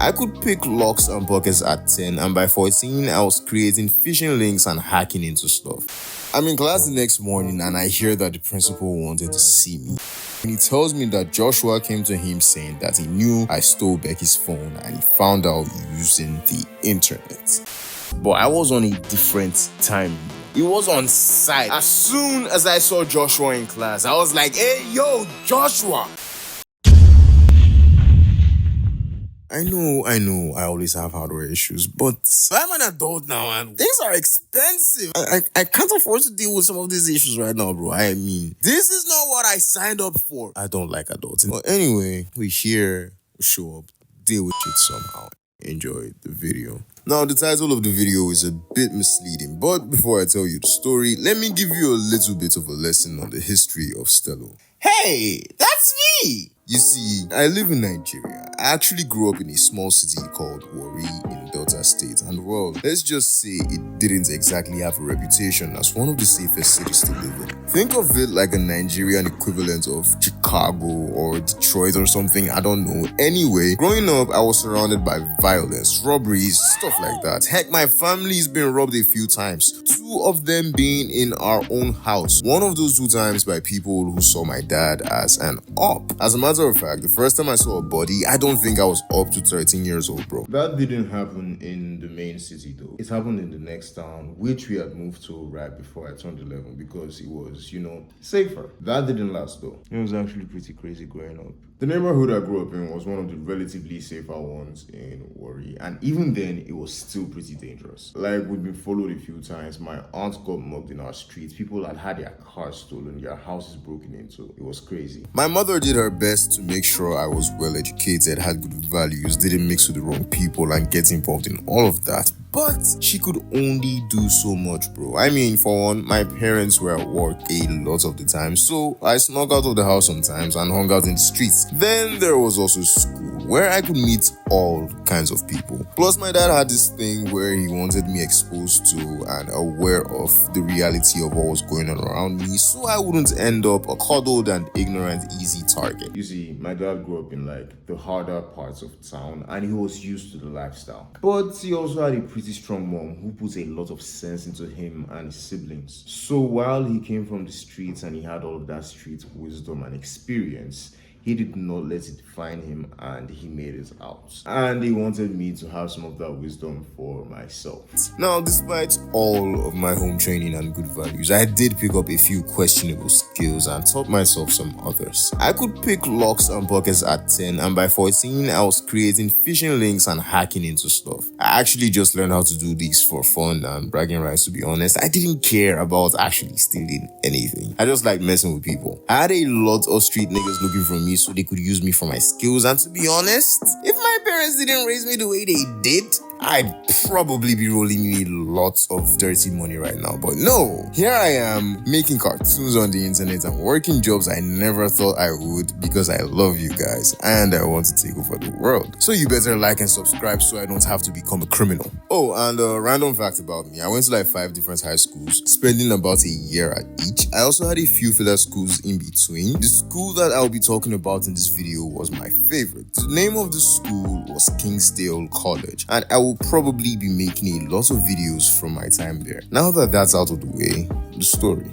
I could pick locks and pockets at 10, and by 14, I was creating phishing links and hacking into stuff. I'm in class the next morning and I hear that the principal wanted to see me. And he tells me that Joshua came to him saying that he knew I stole Becky's phone and he found out using the internet. But I was on a different time. It was on site. As soon as I saw Joshua in class, I was like, hey, yo, Joshua. I know, I always have hardware issues, but I'm an adult now and things are expensive. I can't afford to deal with some of these issues right now, bro. I mean, this is not what I signed up for. I don't like adults. But anyway, we here, we show up, deal with it somehow. Enjoy the video. Now, the title of the video is a bit misleading, but before I tell you the story, let me give you a little bit of a lesson on the history of Stello. Hey, that's me! You see, I live in Nigeria. I actually grew up in a small city called Warri in Delta State, and well, let's just say it didn't exactly have a reputation as one of the safest cities to live in. Think of it like a Nigerian equivalent of Chicago or Detroit or something, I don't know. Anyway, growing up, I was surrounded by violence, robberies, stuff like that. Heck, my family's been robbed a few times, 2 of them being in our own house. One of those 2 times by people who saw my dad as an op. As a matter of fact, the first time I saw a body, I don't think I was up to 13 years old, bro. That didn't happen in the main city though. It happened in the next town, which we had moved to right before I turned 11 because it was, safer. That didn't last though. It was actually pretty crazy growing up. The neighborhood I grew up in was one of the relatively safer ones in Warri, and even then, it was still pretty dangerous. Like, we'd been followed a few times. My aunt got mugged in our streets. People had their cars stolen, their houses broken into. It was crazy. My mother did her best to make sure I was well educated, had good values, didn't mix with the wrong people, and get involved in all of that. But she could only do so much, bro. I mean, for one, my parents were at work a lot of the time, so I snuck out of the house sometimes and hung out in the streets. Then there was also school, where I could meet all kinds of people. Plus, my dad had this thing where he wanted me exposed to and aware of the reality of what was going on around me, so I wouldn't end up a coddled and ignorant, easy target. You see, my dad grew up in the harder parts of town, and he was used to the lifestyle. But he also had a pretty strong mom who put a lot of sense into him and his siblings. So while he came from the streets and he had all of that street wisdom and experience, he did not let it define him and he made it out. And he wanted me to have some of that wisdom for myself. Now, despite all of my home training and good values, I did pick up a few questionable skills and taught myself some others. I could pick locks and pockets at 10, and by 14, I was creating phishing links and hacking into stuff. I actually just learned how to do these for fun and bragging rights, to be honest. I didn't care about actually stealing anything. I just like messing with people. I had a lot of street niggas looking for me so they could use me for my skills, and to be honest, if my parents didn't raise me the way they did, I'd probably be rolling in lots of dirty money right now. But no, here I am making cartoons on the internet and working jobs I never thought I would because I love you guys and I want to take over the world. So you better like and subscribe so I don't have to become a criminal. Oh, and a random fact about me, I went to 5 different high schools, spending about a year at each. I also had a few filler schools in between. The school that I'll be talking about in this video was my favorite. The name of the school was Kingsdale College, and I will probably be making a lot of videos from my time there. Now that that's out of the way, the story.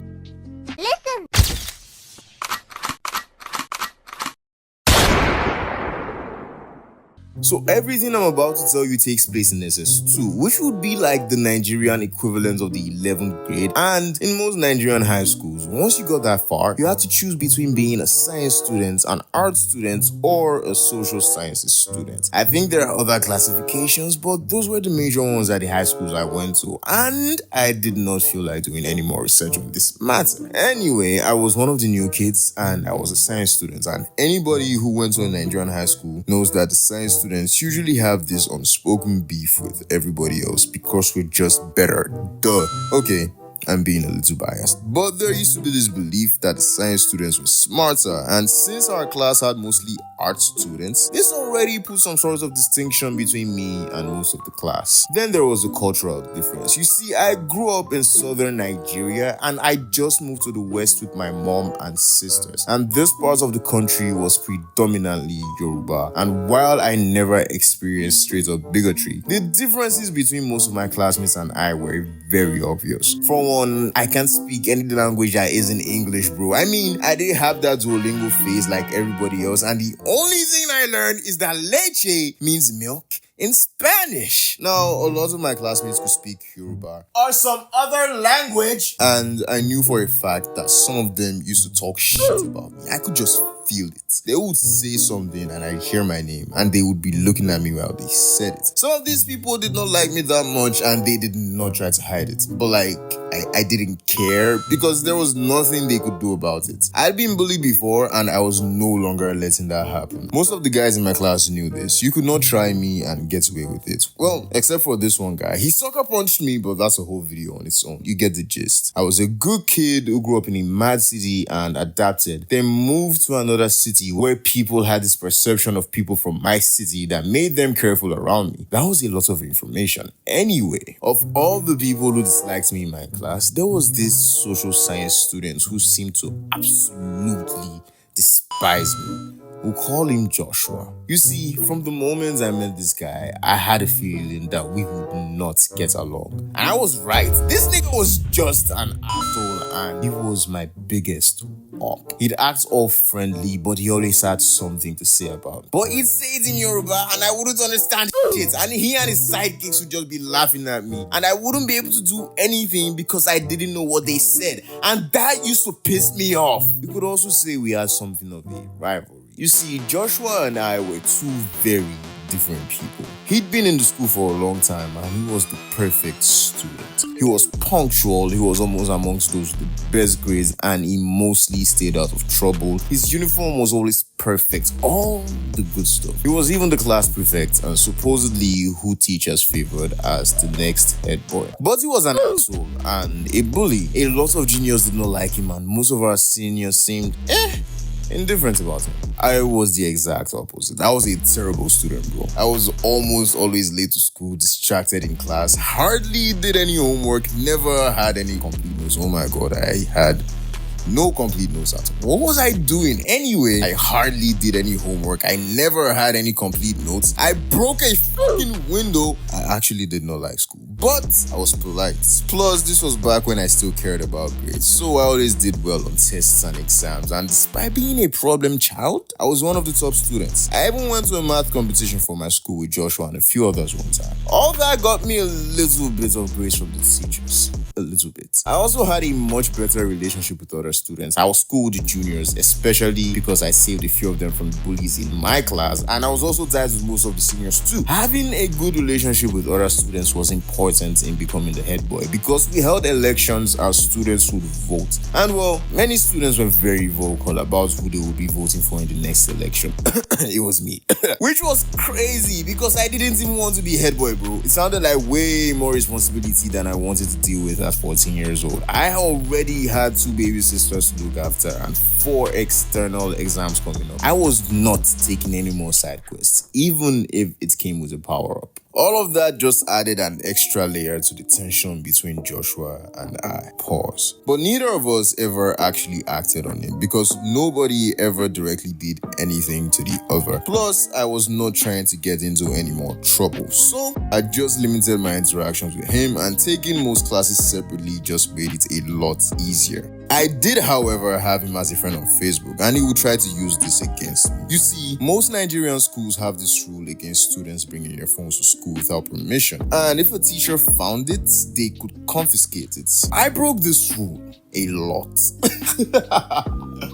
So everything I'm about to tell you takes place in SS2, which would be like the Nigerian equivalent of the 11th grade. And in most Nigerian high schools, once you got that far, you had to choose between being a science student, an art student, or a social sciences student. I think there are other classifications, but those were the major ones at the high schools I went to, and I did not feel like doing any more research on this matter. Anyway, I was one of the new kids, and I was a science student, and anybody who went to a Nigerian high school knows that the science students usually have this unspoken beef with everybody else because we're just better. Duh. Okay, I'm being a little biased. But there used to be this belief that the science students were smarter, and since our class had mostly art students, this already put some sort of distinction between me and most of the class. Then there was the cultural difference. You see, I grew up in southern Nigeria and I just moved to the west with my mom and sisters. And this part of the country was predominantly Yoruba. And while I never experienced straight up bigotry, the differences between most of my classmates and I were very obvious. For one, I can't speak any language that isn't English, bro. I mean, I didn't have that Duolingo phase like everybody else, and the only thing I learned is that leche means milk in Spanish. Now, a lot of my classmates could speak Yoruba or some other language, and I knew for a fact that some of them used to talk shit about me. I could just feel it. They would say something and I'd hear my name and they would be looking at me while they said it. Some of these people did not like me that much and they did not try to hide it. But I didn't care because there was nothing they could do about it. I'd been bullied before and I was no longer letting that happen. Most of the guys in my class knew this. You could not try me and get away with it. Well, except for this one guy. He sucker punched me, but that's a whole video on its own. You get the gist. I was a good kid who grew up in a mad city and adapted, then moved to another city where people had this perception of people from my city that made them careful around me. That was a lot of information. Anyway, of all the people who disliked me in my class, there was this social science student who seemed to absolutely despise me. We'll call him Joshua. You see, from the moment I met this guy, I had a feeling that we would not get along. And I was right. This nigga was just an asshole and he was my biggest up. He'd act all friendly, but he always had something to say about it. But he'd say it in Yoruba and I wouldn't understand shit. And he and his sidekicks would just be laughing at me. And I wouldn't be able to do anything because I didn't know what they said. And that used to piss me off. You could also say we had something of a rivalry. You see, Joshua and I were two very different people. He'd been in the school for a long time and he was the perfect student. He was punctual, he was almost amongst those with the best grades, and he mostly stayed out of trouble. His uniform was always perfect, all the good stuff. He was even the class prefect and supposedly who teachers favored as the next head boy. But he was an asshole and a bully. A lot of juniors did not like him and most of our seniors seemed indifferent about him. I was the exact opposite. I was a terrible student, bro. I was almost always late to school, distracted in class, hardly did any homework, never had any complete notes. Oh my god, I had no complete notes at all. What was I doing? Anyway, I hardly did any homework. I never had any complete notes. I broke a fucking window. I actually did not like school, but I was polite. Plus, this was back when I still cared about grades, so I always did well on tests and exams. And despite being a problem child, I was one of the top students. I even went to a math competition for my school with Joshua and a few others one time. All that got me a little bit of grace from the teachers. A little bit. I also had a much better relationship with other students. I was cool with the juniors, especially because I saved a few of them from the bullies in my class, and I was also tied with most of the seniors too. Having a good relationship with other students was important in becoming the head boy because we held elections as students would vote. And well, many students were very vocal about who they would be voting for in the next election. It was me. Which was crazy because I didn't even want to be head boy, bro. It sounded like way more responsibility than I wanted to deal with at 14 years old. I already had 2 baby sisters to look after and 4 external exams coming up. I was not taking any more side quests, even if it came with a power-up. All of that just added an extra layer to the tension between Joshua and I. Pause. But neither of us ever actually acted on it because nobody ever directly did anything to the other. Plus, I was not trying to get into any more trouble. So, I just limited my interactions with him, and taking most classes separately just made it a lot easier. I did, however, have him as a friend on Facebook, and he would try to use this against me. You see, most Nigerian schools have this rule against students bringing their phones to school without permission, and if a teacher found it, they could confiscate it. I broke this rule a lot.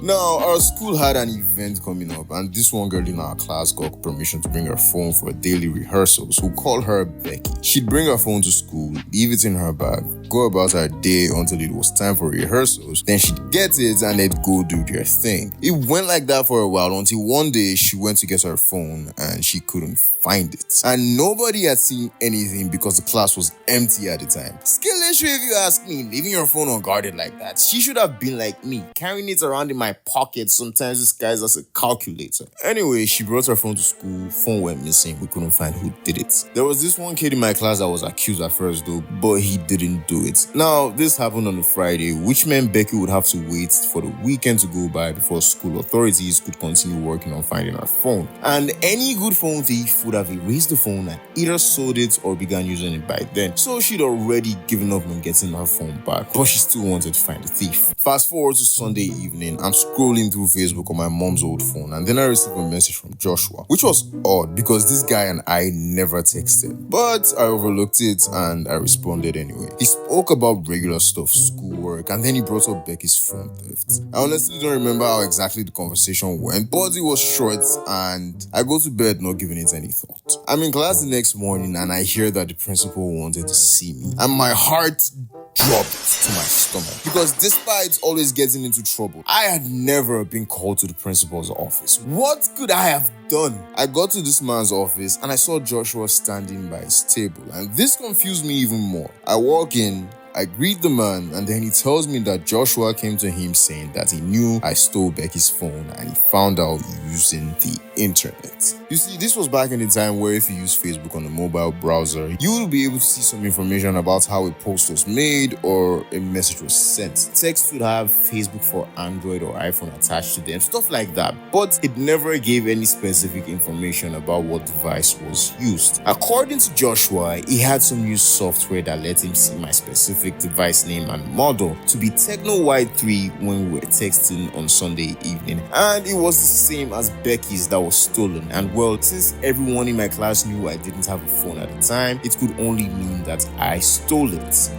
Now, our school had an event coming up, and this one girl in our class got permission to bring her phone for daily rehearsals. We'll call her Becky. She'd bring her phone to school, leave it in her bag, go about her day until it was time for rehearsals. Then she'd get it and they'd go do their thing. It went like that for a while until one day she went to get her phone and she couldn't find it. And nobody had seen anything because the class was empty at the time. Skill issue if you ask me, leaving your phone unguarded like that. She should have been like me, carrying it around in my pocket, sometimes disguised as a calculator. Anyway, she brought her phone to school, phone went missing, we couldn't find who did it. There was this one kid in my class that was accused at first though, but he didn't do it. Now, this happened on a Friday, which meant Becky would have to wait for the weekend to go by before school authorities could continue working on finding her phone. And any good phone thief would have erased the phone and either sold it or began using it by then. So she'd already given up on getting her phone back, but she still wanted to find the thief. Fast forward to Sunday evening, I'm scrolling through Facebook on my mom's old phone and then I received a message from Joshua, which was odd because this guy and I never texted. But I overlooked it and I responded anyway. He spoke about regular stuff, schoolwork, and then he brought up Becky's phone theft. I honestly don't remember how exactly the conversation went, but it was short and I go to bed not giving it any thought. I'm in class the next morning and I hear that the principal wanted to see me and my heart dropped to my stomach because despite always getting into trouble, I had never been called to the principal's office. What could I have done? I got to this man's office and I saw Joshua standing by his table and this confused me even more. I walk in, I greet the man and then he tells me that Joshua came to him saying that he knew I stole Becky's phone and he found out using the internet. You see, this was back in the time where if you use Facebook on a mobile browser, you will be able to see some information about how a post was made or a message was sent. Text would have Facebook for Android or iPhone attached to them, stuff like that, but it never gave any specific information about what device was used. According to Joshua, he had some new software that let him see my specific device name and model to be Techno Y3 when we were texting on Sunday evening, and it was the same as Becky's that was stolen. And well, since everyone in my class knew I didn't have a phone at the time, it could only mean that I stole it.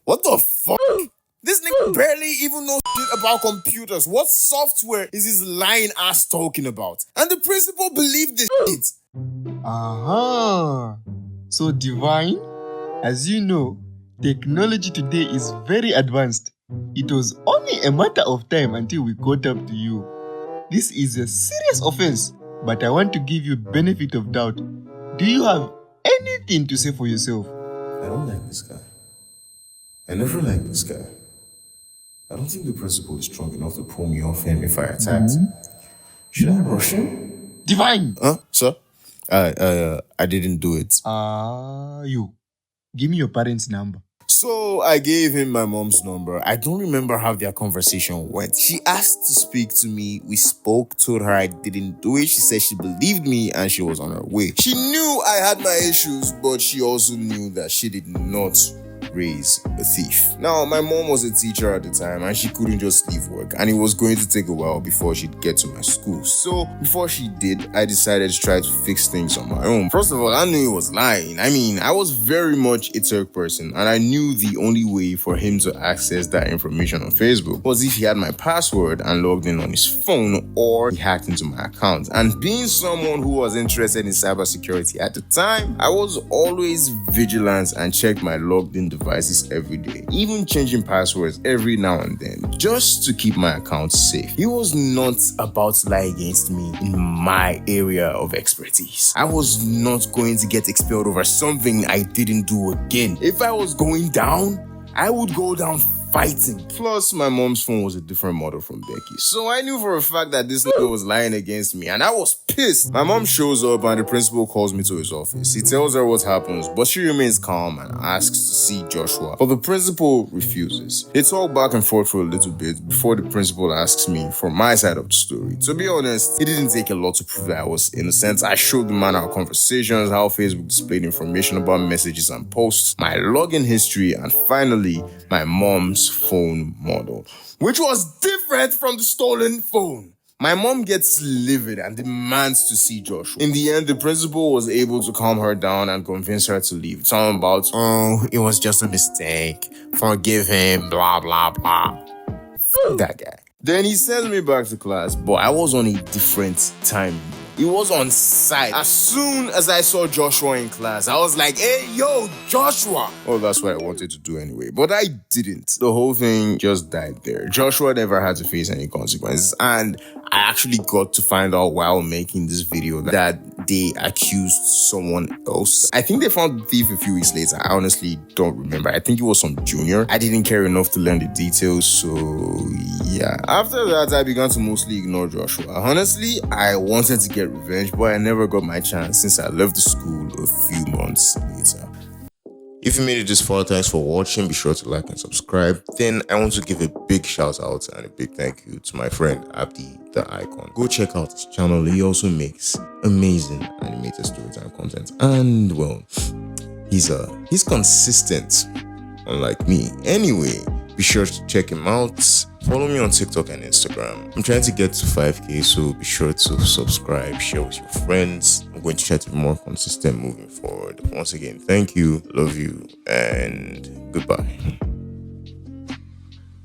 What the fuck? This nigga barely even knows shit about computers. What software is his lying ass talking about? And the principal believed this shit. Aha! So Divine, as you know, technology today is very advanced. It was only a matter of time until we caught up to you. This is a serious offense, but I want to give you benefit of doubt. Do you have anything to say for yourself? I don't like this guy. I never liked this guy. I don't think the principal is strong enough to pull me off him if I attacked him. Should I rush him? Divine! Huh? Sir? I didn't do it. You. Give me your parents' number. So I gave him my mom's number. I don't remember how their conversation went. She asked to speak to me. We spoke, told her I didn't do it. She said she believed me and she was on her way. She knew I had my issues, but she also knew that she did not raise a thief. Now, my mom was a teacher at the time and she couldn't just leave work and it was going to take a while before she'd get to my school. So before she did, I decided to try to fix things on my own. First of all, I knew he was lying. I mean, I was very much a tech person and I knew the only way for him to access that information on Facebook was if he had my password and logged in on his phone or he hacked into my account. And being someone who was interested in cybersecurity at the time, I was always vigilant and checked my logged in devices every day, even changing passwords every now and then, just to keep my account safe. He was not about to lie against me in my area of expertise. I was not going to get expelled over something I didn't do again. If I was going down, I would go down fighting. Plus, my mom's phone was a different model from Becky. So I knew for a fact that this nigga was lying against me and I was pissed. My mom shows up and the principal calls me to his office. He tells her what happens, but she remains calm and asks to see Joshua. But the principal refuses. They talk back and forth for a little bit before the principal asks me for my side of the story. To be honest, it didn't take a lot to prove that I was innocent. I showed the man our conversations, how Facebook displayed information about messages and posts, my login history, and finally, my mom's phone model, which was different from the stolen phone. My mom gets livid and demands to see Joshua. In the end, the principal was able to calm her down and convince her to leave. Talking about, oh, it was just a mistake. Forgive him, blah, blah, blah. F*** that guy. Then he sends me back to class, but I was on a different time. He was on site. As soon as I saw Joshua in class, I was like, hey, yo, Joshua. Oh, that's what I wanted to do anyway. But I didn't. The whole thing just died there. Joshua never had to face any consequences. And I actually got to find out while making this video that they accused someone else. I think they found the thief a few weeks later. I honestly don't remember. I think it was some junior. I didn't care enough to learn the details. So yeah. After that, I began to mostly ignore Joshua. Honestly, I wanted to get revenge, but I never got my chance since I left the school a few months later. If you made it this far, thanks for watching. Be sure to like and subscribe. Then I want to give a big shout out and a big thank you to my friend Abdi the Icon. Go check out his channel. He also makes amazing animated storytime content. And well, he's consistent, unlike me. Anyway, be sure to check him out. Follow me on TikTok and Instagram. I'm trying to get to 5K, so be sure to subscribe, share with your friends. I'm going to try to be more consistent moving forward. Once again, thank you, love you, and goodbye.